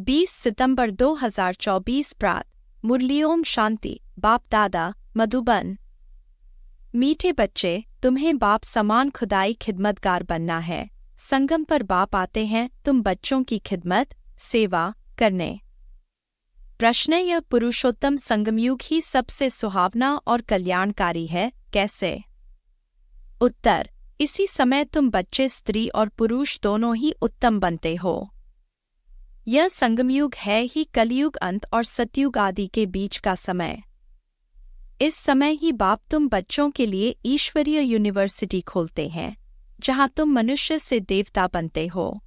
20 सितंबर 2024 प्रात। मुरली। ओम शांति। बाप दादा मधुबन। मीठे बच्चे, तुम्हें बाप समान खुदाई खिदमतगार बनना है। संगम पर बाप आते हैं तुम बच्चों की खिदमत सेवा करने। प्रश्न: यह पुरुषोत्तम संगमयुग ही सबसे सुहावना और कल्याणकारी है, कैसे? उत्तर: इसी समय तुम बच्चे स्त्री और पुरुष दोनों ही उत्तम बनते हो। यह संगमयुग है ही कलयुग अंत और सतयुग आदि के बीच का समय। इस समय ही बाप तुम बच्चों के लिए ईश्वरीय यूनिवर्सिटी खोलते हैं, जहां तुम मनुष्य से देवता बनते हो।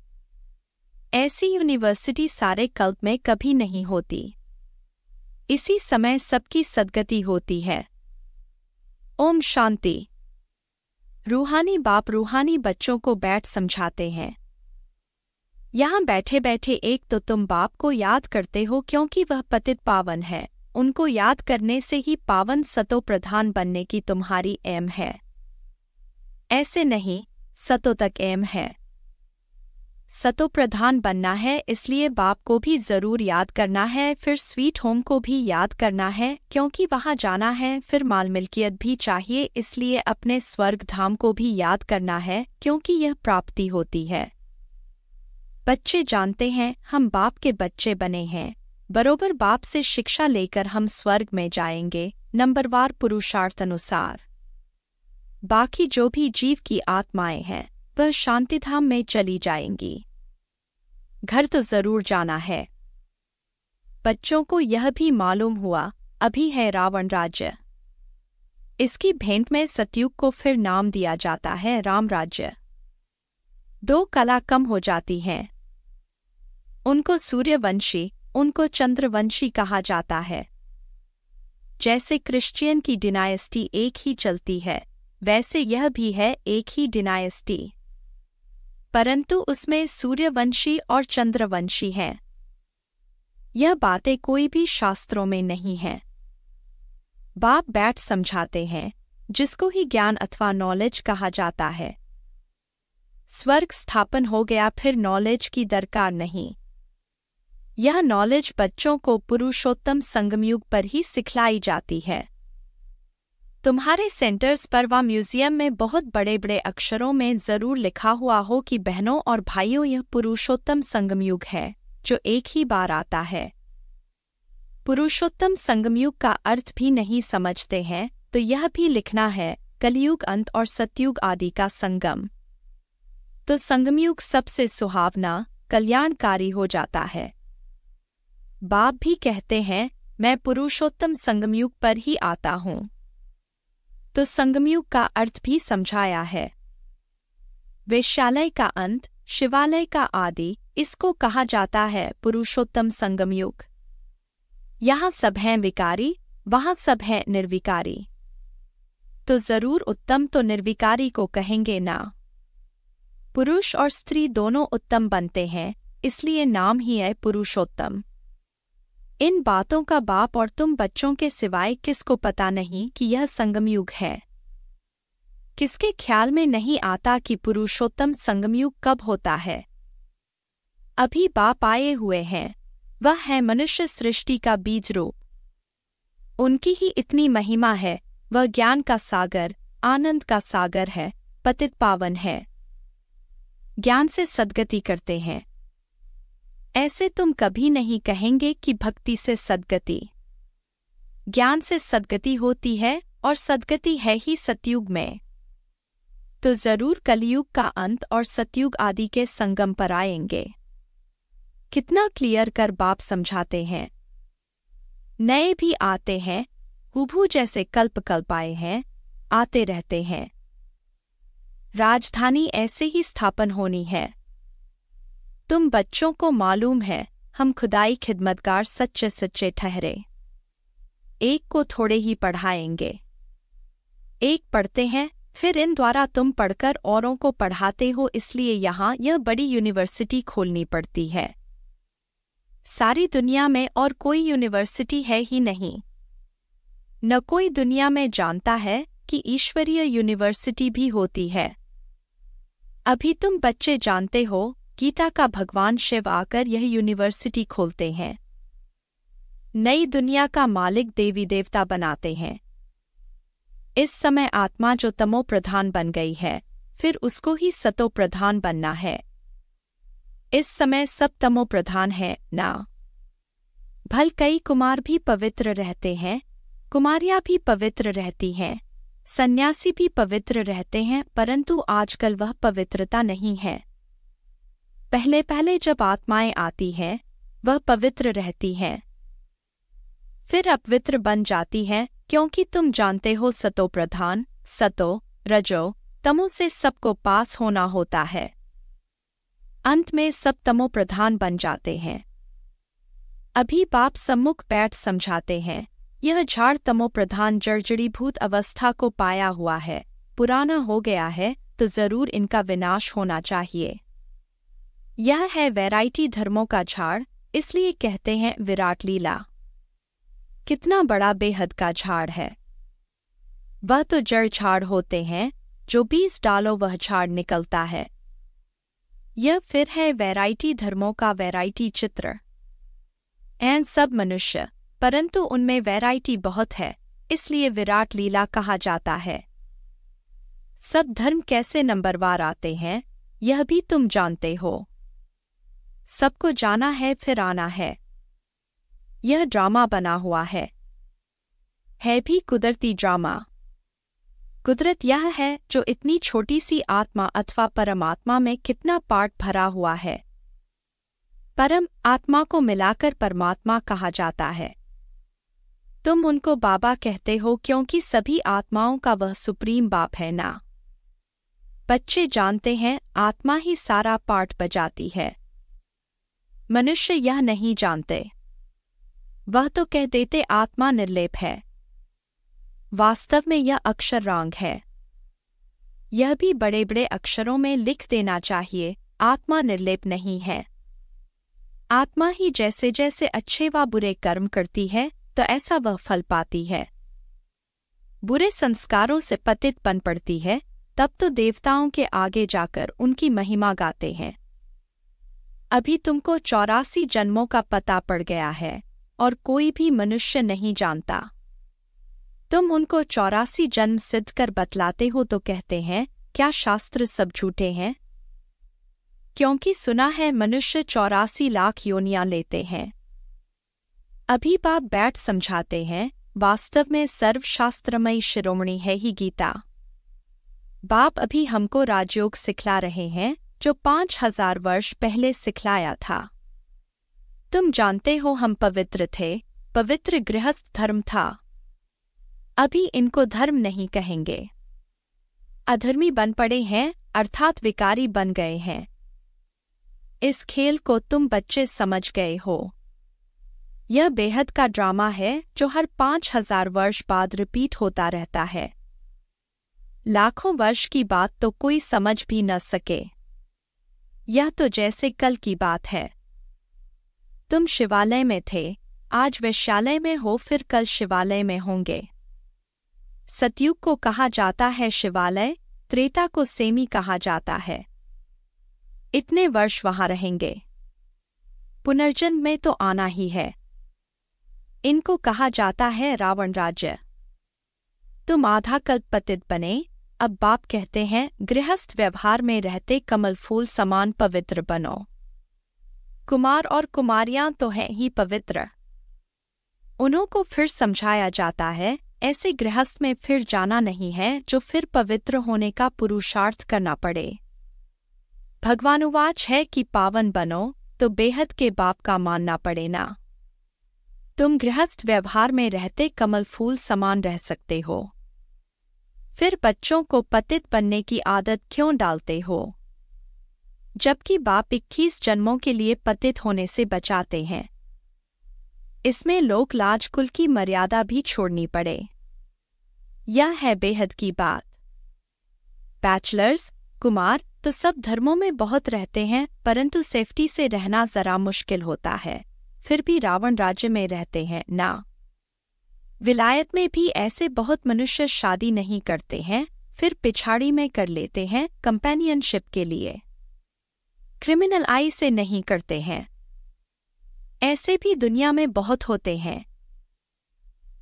ऐसी यूनिवर्सिटी सारे कल्प में कभी नहीं होती। इसी समय सबकी सद्गति होती है। ओम शांति। रूहानी बाप रूहानी बच्चों को बैठ समझाते हैं। यहाँ बैठे बैठे एक तो तुम बाप को याद करते हो क्योंकि वह पतित पावन है। उनको याद करने से ही पावन सतो प्रधान बनने की तुम्हारी एम है। ऐसे नहीं, सतो तक एम है। सतो प्रधान बनना है, इसलिए बाप को भी जरूर याद करना है। फिर स्वीट होम को भी याद करना है क्योंकि वहां जाना है। फिर माल मिल्कियत भी चाहिए, इसलिए अपने स्वर्ग धाम को भी याद करना है क्योंकि यह प्राप्ति होती है। बच्चे जानते हैं हम बाप के बच्चे बने हैं, बरोबर बाप से शिक्षा लेकर हम स्वर्ग में जाएंगे, नंबरवार पुरुषार्थ अनुसार। बाकी जो भी जीव की आत्माएं हैं वह शांतिधाम में चली जाएंगी। घर तो जरूर जाना है। बच्चों को यह भी मालूम हुआ अभी है रावण राज्य। इसकी भेंट में सतयुग को फिर नाम दिया जाता है राम राज्य। 2 कला कम हो जाती हैं। उनको सूर्यवंशी, उनको चंद्रवंशी कहा जाता है। जैसे क्रिश्चियन की डिनायस्टी एक ही चलती है, वैसे यह भी है एक ही डिनायस्टी, परंतु उसमें सूर्यवंशी और चंद्रवंशी हैं। यह बातें कोई भी शास्त्रों में नहीं हैं। बाप बैठ समझाते हैं, जिसको ही ज्ञान अथवा नॉलेज कहा जाता है। स्वर्ग स्थापन हो गया, फिर नॉलेज की दरकार नहीं। यह नॉलेज बच्चों को पुरुषोत्तम संगमयुग पर ही सिखलाई जाती है। तुम्हारे सेंटर्स पर व म्यूजियम में बहुत बड़े बड़े अक्षरों में जरूर लिखा हुआ हो कि बहनों और भाइयों, यह पुरुषोत्तम संगमयुग है जो एक ही बार आता है। पुरुषोत्तम संगमयुग का अर्थ भी नहीं समझते हैं तो यह भी लिखना है कलयुग अंत और सतयुग आदि का संगम। तो संगमयुग सबसे सुहावना कल्याणकारी हो जाता है। बाप भी कहते हैं मैं पुरुषोत्तम संगमयुग पर ही आता हूँ। तो संगमयुग का अर्थ भी समझाया है। वेश्यालय का अंत, शिवालय का आदि, इसको कहा जाता है पुरुषोत्तम संगमयुग। यहाँ सब हैं विकारी, वहाँ सब हैं निर्विकारी। तो जरूर उत्तम तो निर्विकारी को कहेंगे ना। पुरुष और स्त्री दोनों उत्तम बनते हैं, इसलिए नाम ही है पुरुषोत्तम। इन बातों का बाप और तुम बच्चों के सिवाय किसको पता नहीं कि यह संगमयुग है। किसके ख्याल में नहीं आता कि पुरुषोत्तम संगमयुग कब होता है। अभी बाप आए हुए हैं, वह है मनुष्य सृष्टि का बीज रूप। उनकी ही इतनी महिमा है, वह ज्ञान का सागर, आनंद का सागर है, पतित पावन है। ज्ञान से सद्गति करते हैं। ऐसे तुम कभी नहीं कहेंगे कि भक्ति से सद्गति। ज्ञान से सद्गति होती है और सद्गति है ही सतयुग में। तो जरूर कलयुग का अंत और सतयुग आदि के संगम पर आएंगे। कितना क्लियर कर बाप समझाते हैं। नए भी आते हैं, हुबहू जैसे कल्प कल्प आए हैं, आते रहते हैं। राजधानी ऐसे ही स्थापन होनी है। तुम बच्चों को मालूम है हम खुदाई खिदमतगार सच्चे सच्चे ठहरे। एक को थोड़े ही पढ़ाएंगे। एक पढ़ते हैं, फिर इन द्वारा तुम पढ़कर औरों को पढ़ाते हो, इसलिए यहाँ यह बड़ी यूनिवर्सिटी खोलनी पड़ती है। सारी दुनिया में और कोई यूनिवर्सिटी है ही नहीं। न कोई दुनिया में जानता है कि ईश्वरीय यूनिवर्सिटी भी होती है। अभी तुम बच्चे जानते हो गीता का भगवान शिव आकर यह यूनिवर्सिटी खोलते हैं। नई दुनिया का मालिक देवी देवता बनाते हैं। इस समय आत्मा जो तमो प्रधान बन गई है, फिर उसको ही सतो प्रधान बनना है। इस समय सब तमो प्रधान है ना। भल कई कुमार भी पवित्र रहते हैं, कुमारियां भी पवित्र रहती हैं, सन्यासी भी पवित्र रहते हैं, परंतु आजकल वह पवित्रता नहीं है। पहले पहले जब आत्माएं आती हैं, वह पवित्र रहती हैं, फिर अपवित्र बन जाती हैं, क्योंकि तुम जानते हो सतो प्रधान, सतो, रजो, तमो से सबको पास होना होता है। अंत में सब तमो प्रधान बन जाते हैं। अभी बाप सम्मुख बैठ समझाते हैं, यह झाड़ तमो प्रधान जर्जरीभूत अवस्था को पाया हुआ है, पुराना हो गया है, तो जरूर इनका विनाश होना चाहिए। यह है वैरायटी धर्मों का झाड़, इसलिए कहते हैं विराट लीला। कितना बड़ा बेहद का झाड़ है। वह तो जड़ झाड़ होते हैं, जो बीज डालो वह झाड़ निकलता है। यह फिर है वैरायटी धर्मों का वैरायटी चित्र। एंड सब मनुष्य, परंतु उनमें वैरायटी बहुत है, इसलिए विराट लीला कहा जाता है। सब धर्म कैसे नंबरवार आते हैं, यह भी तुम जानते हो। सबको जाना है फिर आना है। यह ड्रामा बना हुआ है भी कुदरती ड्रामा। कुदरत यह है जो इतनी छोटी सी आत्मा अथवा परमात्मा में कितना पार्ट भरा हुआ है। परम आत्मा को मिलाकर परमात्मा कहा जाता है। तुम उनको बाबा कहते हो क्योंकि सभी आत्माओं का वह सुप्रीम बाप है ना। बच्चे जानते हैं आत्मा ही सारा पार्ट बजाती है। मनुष्य यह नहीं जानते। वह तो कह देते आत्मा निर्लेप है। वास्तव में यह अक्षरांग है। यह भी बड़े बड़े अक्षरों में लिख देना चाहिए, आत्मा निर्लेप नहीं है। आत्मा ही जैसे जैसे अच्छे व बुरे कर्म करती है, तो ऐसा वह फल पाती है। बुरे संस्कारों से पतित बन पड़ती है, तब तो देवताओं के आगे जाकर उनकी महिमा गाते हैं। अभी तुमको 84 जन्मों का पता पड़ गया है, और कोई भी मनुष्य नहीं जानता। तुम उनको 84 जन्म सिद्ध कर बतलाते हो तो कहते हैं क्या शास्त्र सब झूठे हैं? क्योंकि सुना है मनुष्य 84 लाख योनियां लेते हैं। अभी बाप बैठ समझाते हैं, वास्तव में सर्वशास्त्रमयी शिरोमणि है ही गीता। बाप अभी हमको राजयोग सिखला रहे हैं, जो 5000 वर्ष पहले सिखलाया था। तुम जानते हो हम पवित्र थे, पवित्र गृहस्थ धर्म था। अभी इनको धर्म नहीं कहेंगे। अधर्मी बन पड़े हैं, अर्थात विकारी बन गए हैं। इस खेल को तुम बच्चे समझ गए हो। यह बेहद का ड्रामा है जो हर 5000 वर्ष बाद रिपीट होता रहता है। लाखों वर्ष की बात तो कोई समझ भी न सके। यह तो जैसे कल की बात है। तुम शिवालय में थे, आज वैश्यालय में हो, फिर कल शिवालय में होंगे। सतयुग को कहा जाता है शिवालय, त्रेता को सेमी कहा जाता है। इतने वर्ष वहां रहेंगे। पुनर्जन्म में तो आना ही है। इनको कहा जाता है रावण राज्य। तुम आधा कल्प पतित बने, अब बाप कहते हैं गृहस्थ व्यवहार में रहते कमल फूल समान पवित्र बनो। कुमार और कुमारियां तो हैं ही पवित्र। उन्हों को फिर समझाया जाता है ऐसे गृहस्थ में फिर जाना नहीं है जो फिर पवित्र होने का पुरुषार्थ करना पड़े। भगवानुवाच है कि पावन बनो तो बेहद के बाप का मानना पड़े ना। तुम गृहस्थ व्यवहार में रहते कमल फूल समान रह सकते हो, फिर बच्चों को पतित बनने की आदत क्यों डालते हो? जबकि बाप 21 जन्मों के लिए पतित होने से बचाते हैं। इसमें लोक लाज कुल की मर्यादा भी छोड़नी पड़े। यह है बेहद की बात। बैचलर्स, कुमार तो सब धर्मों में बहुत रहते हैं, परंतु सेफ्टी से रहना जरा मुश्किल होता है, फिर भी रावण राज्य में रहते हैं ना। विलायत में भी ऐसे बहुत मनुष्य शादी नहीं करते हैं, फिर पिछाड़ी में कर लेते हैं कंपेनियनशिप के लिए। क्रिमिनल आई से नहीं करते हैं। ऐसे भी दुनिया में बहुत होते हैं।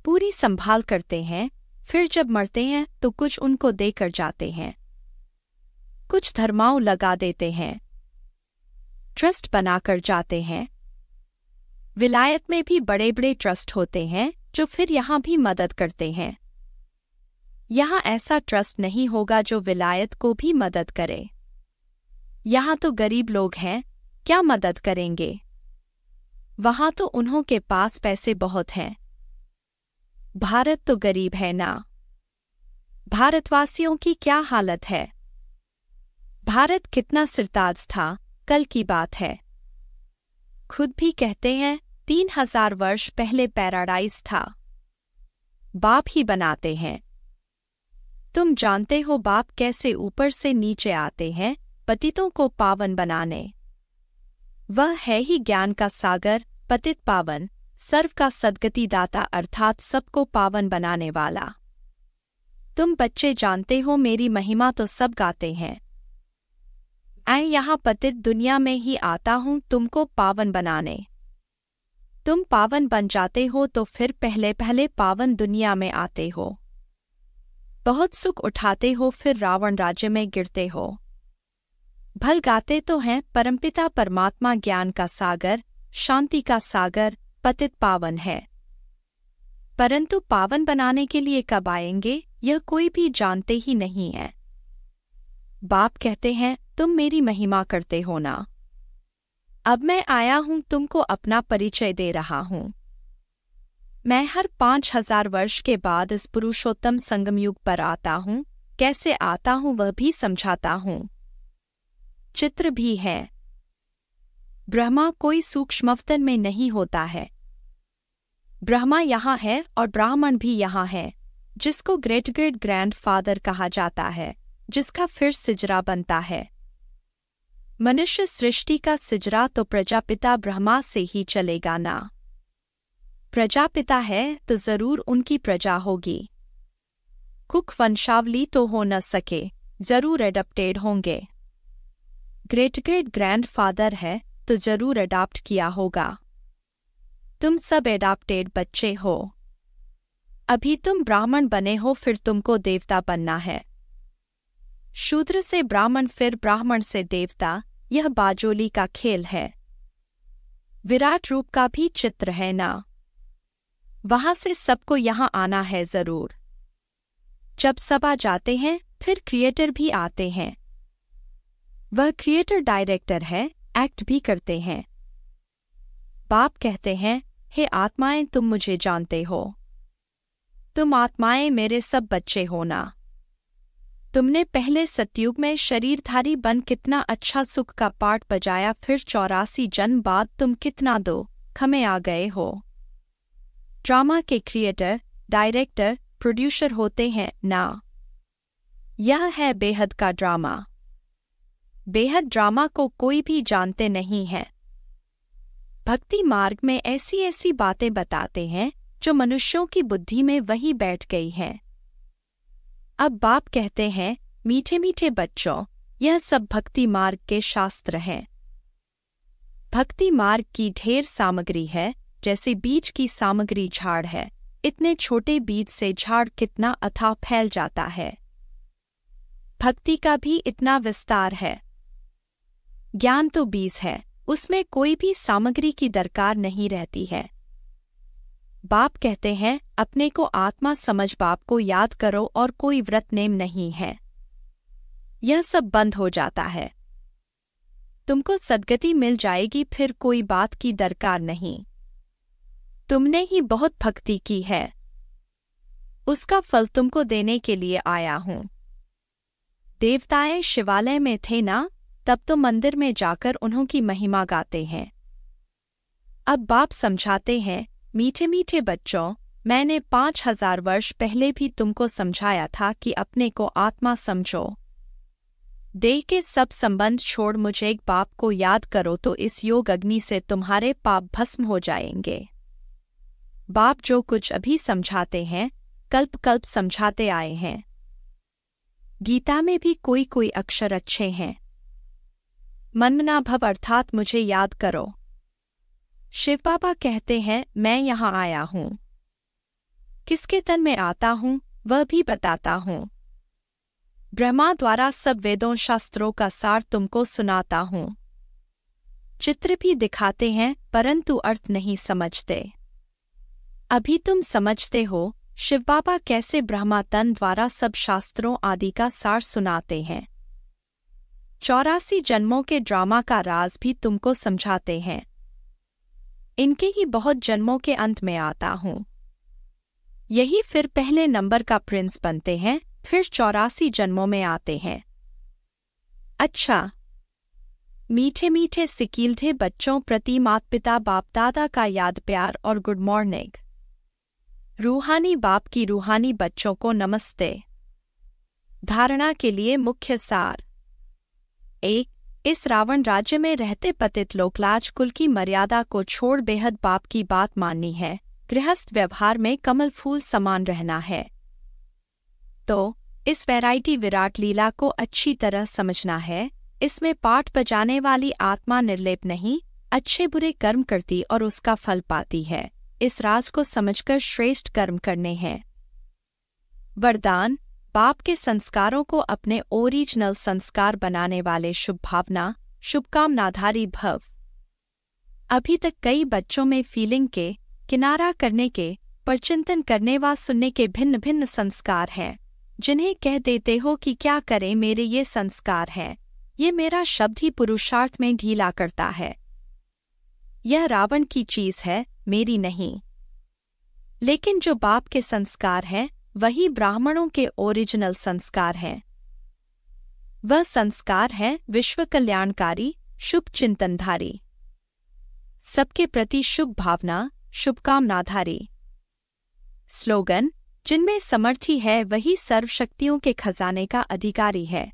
पूरी संभाल करते हैं, फिर जब मरते हैं तो कुछ उनको देकर जाते हैं। कुछ धर्माओं लगा देते हैं, ट्रस्ट बनाकर जाते हैं। विलायत में भी बड़े बड़े ट्रस्ट होते हैं जो फिर यहाँ भी मदद करते हैं। यहाँ ऐसा ट्रस्ट नहीं होगा जो विलायत को भी मदद करे। यहाँ तो गरीब लोग हैं, क्या मदद करेंगे? वहाँ तो उन्हों के पास पैसे बहुत हैं। भारत तो गरीब है ना। भारतवासियों की क्या हालत है? भारत कितना सिरताज था, कल की बात है। खुद भी कहते हैं 3000 वर्ष पहले पैराडाइज था। बाप ही बनाते हैं। तुम जानते हो बाप कैसे ऊपर से नीचे आते हैं पतितों को पावन बनाने। वह है ही ज्ञान का सागर, पतित पावन, सर्व का सद्गति दाता अर्थात सबको पावन बनाने वाला। तुम बच्चे जानते हो मेरी महिमा तो सब गाते हैं। मैं यहाँ पतित दुनिया में ही आता हूँ तुमको पावन बनाने। तुम पावन बन जाते हो तो फिर पहले पहले पावन दुनिया में आते हो। बहुत सुख उठाते हो, फिर रावण राज्य में गिरते हो। भल गाते तो हैं परमपिता परमात्मा ज्ञान का सागर, शांति का सागर, पतित पावन है। परंतु पावन बनाने के लिए कब आएंगे यह कोई भी जानते ही नहीं है। बाप कहते हैं तुम मेरी महिमा करते हो ना। अब मैं आया हूं तुमको अपना परिचय दे रहा हूं। मैं हर 5000 वर्ष के बाद इस पुरुषोत्तम संगम युग पर आता हूं। कैसे आता हूं वह भी समझाता हूं। चित्र भी है। ब्रह्मा कोई सूक्ष्मवतन में नहीं होता है। ब्रह्मा यहाँ है और ब्राह्मण भी यहाँ है, जिसको ग्रेट ग्रेट ग्रैंडफादर कहा जाता है, जिसका फिर सिजरा बनता है। मनुष्य सृष्टि का सिजरा तो प्रजापिता ब्रह्मा से ही चलेगा ना। प्रजापिता है तो जरूर उनकी प्रजा होगी। कुक वंशावली तो हो न सके, जरूर एडप्टेड होंगे। ग्रेट ग्रेट ग्रैंडफादर है तो जरूर अडॉप्ट किया होगा। तुम सब एडॉप्टेड बच्चे हो। अभी तुम ब्राह्मण बने हो, फिर तुमको देवता बनना है। शूद्र से ब्राह्मण, फिर ब्राह्मण से देवता, यह बाजोली का खेल है। विराट रूप का भी चित्र है ना। वहां से सबको यहां आना है जरूर। जब सब आ जाते हैं फिर क्रिएटर भी आते हैं। वह क्रिएटर डायरेक्टर है, एक्ट भी करते हैं। बाप कहते हैं हे आत्माएं तुम मुझे जानते हो। तुम आत्माएं मेरे सब बच्चे हो ना। तुमने पहले सतयुग में शरीरधारी बन कितना अच्छा सुख का पाठ बजाया, फिर 84 जन्म बाद तुम कितना दो खमे आ गए हो। ड्रामा के क्रिएटर, डायरेक्टर, प्रोड्यूसर होते हैं ना। यह है बेहद का ड्रामा। बेहद ड्रामा को कोई भी जानते नहीं है। भक्ति मार्ग में ऐसी ऐसी बातें बताते हैं जो मनुष्यों की बुद्धि में वही बैठ गई है। अब बाप कहते हैं मीठे मीठे बच्चों, यह सब भक्ति मार्ग के शास्त्र हैं। भक्ति मार्ग की ढेर सामग्री है, जैसे बीज की सामग्री झाड़ है। इतने छोटे बीज से झाड़ कितना अथाह फैल जाता है। भक्ति का भी इतना विस्तार है। ज्ञान तो बीज है, उसमें कोई भी सामग्री की दरकार नहीं रहती है। बाप कहते हैं अपने को आत्मा समझ बाप को याद करो और कोई व्रत नेम नहीं है। यह सब बंद हो जाता है। तुमको सद्गति मिल जाएगी, फिर कोई बात की दरकार नहीं। तुमने ही बहुत भक्ति की है, उसका फल तुमको देने के लिए आया हूं। देवताएं शिवालय में थे ना, तब तो मंदिर में जाकर उन्हों की महिमा गाते हैं। अब बाप समझाते हैं मीठे मीठे बच्चों, मैंने 5000 वर्ष पहले भी तुमको समझाया था कि अपने को आत्मा समझो। देह के सब संबंध छोड़ मुझे एक बाप को याद करो तो इस योग अग्नि से तुम्हारे पाप भस्म हो जाएंगे। बाप जो कुछ अभी समझाते हैं कल्प कल्प समझाते आए हैं। गीता में भी कोई कोई अक्षर अच्छे हैं। मन्मना भव अर्थात मुझे याद करो। शिव बाबा कहते हैं मैं यहाँ आया हूँ। किसके तन में आता हूँ वह भी बताता हूँ। ब्रह्मा द्वारा सब वेदों शास्त्रों का सार तुमको सुनाता हूँ। चित्र भी दिखाते हैं परंतु अर्थ नहीं समझते। अभी तुम समझते हो शिव बाबा कैसे ब्रह्मा तन द्वारा सब शास्त्रों आदि का सार सुनाते हैं। 84 जन्मों के ड्रामा का राज भी तुमको समझाते हैं। इनके ही बहुत जन्मों के अंत में आता हूँ। यही फिर पहले नंबर का प्रिंस बनते हैं, फिर 84 जन्मों में आते हैं। अच्छा, मीठे मीठे सिकीलधे बच्चों प्रति माता पिता बाप दादा का याद प्यार और गुड मॉर्निंग। रूहानी बाप की रूहानी बच्चों को नमस्ते। धारणा के लिए मुख्य सार। 1. इस रावण राज्य में रहते पतित लोकलाज कुल की मर्यादा को छोड़ बेहद बाप की बात माननी है। गृहस्थ व्यवहार में कमल फूल समान रहना है। तो इस वैरायटी विराट लीला को अच्छी तरह समझना है। इसमें पाठ बजाने वाली आत्मा निर्लेप नहीं, अच्छे बुरे कर्म करती और उसका फल पाती है। इस राज को समझकर श्रेष्ठ कर्म करने हैं। वरदान। बाप के संस्कारों को अपने ओरिजिनल संस्कार बनाने वाले शुभ भावना, शुभकामनाधारी भव। अभी तक कई बच्चों में फीलिंग के, किनारा करने के, पर चिंतन करने व सुनने के भिन्न भिन्न संस्कार हैं, जिन्हें कह देते हो कि क्या करें मेरे ये संस्कार हैं। ये मेरा शब्द ही पुरुषार्थ में ढीला करता है। यह रावण की चीज है, मेरी नहीं। लेकिन जो बाप के संस्कार हैं वही ब्राह्मणों के ओरिजिनल संस्कार हैं। वह संस्कार है विश्व कल्याणकारी, शुभ चिंतनधारी, सबके प्रति शुभ भावना, शुभकामनाधारी। स्लोगन। जिनमें समर्थी है वही सर्वशक्तियों के खजाने का अधिकारी है।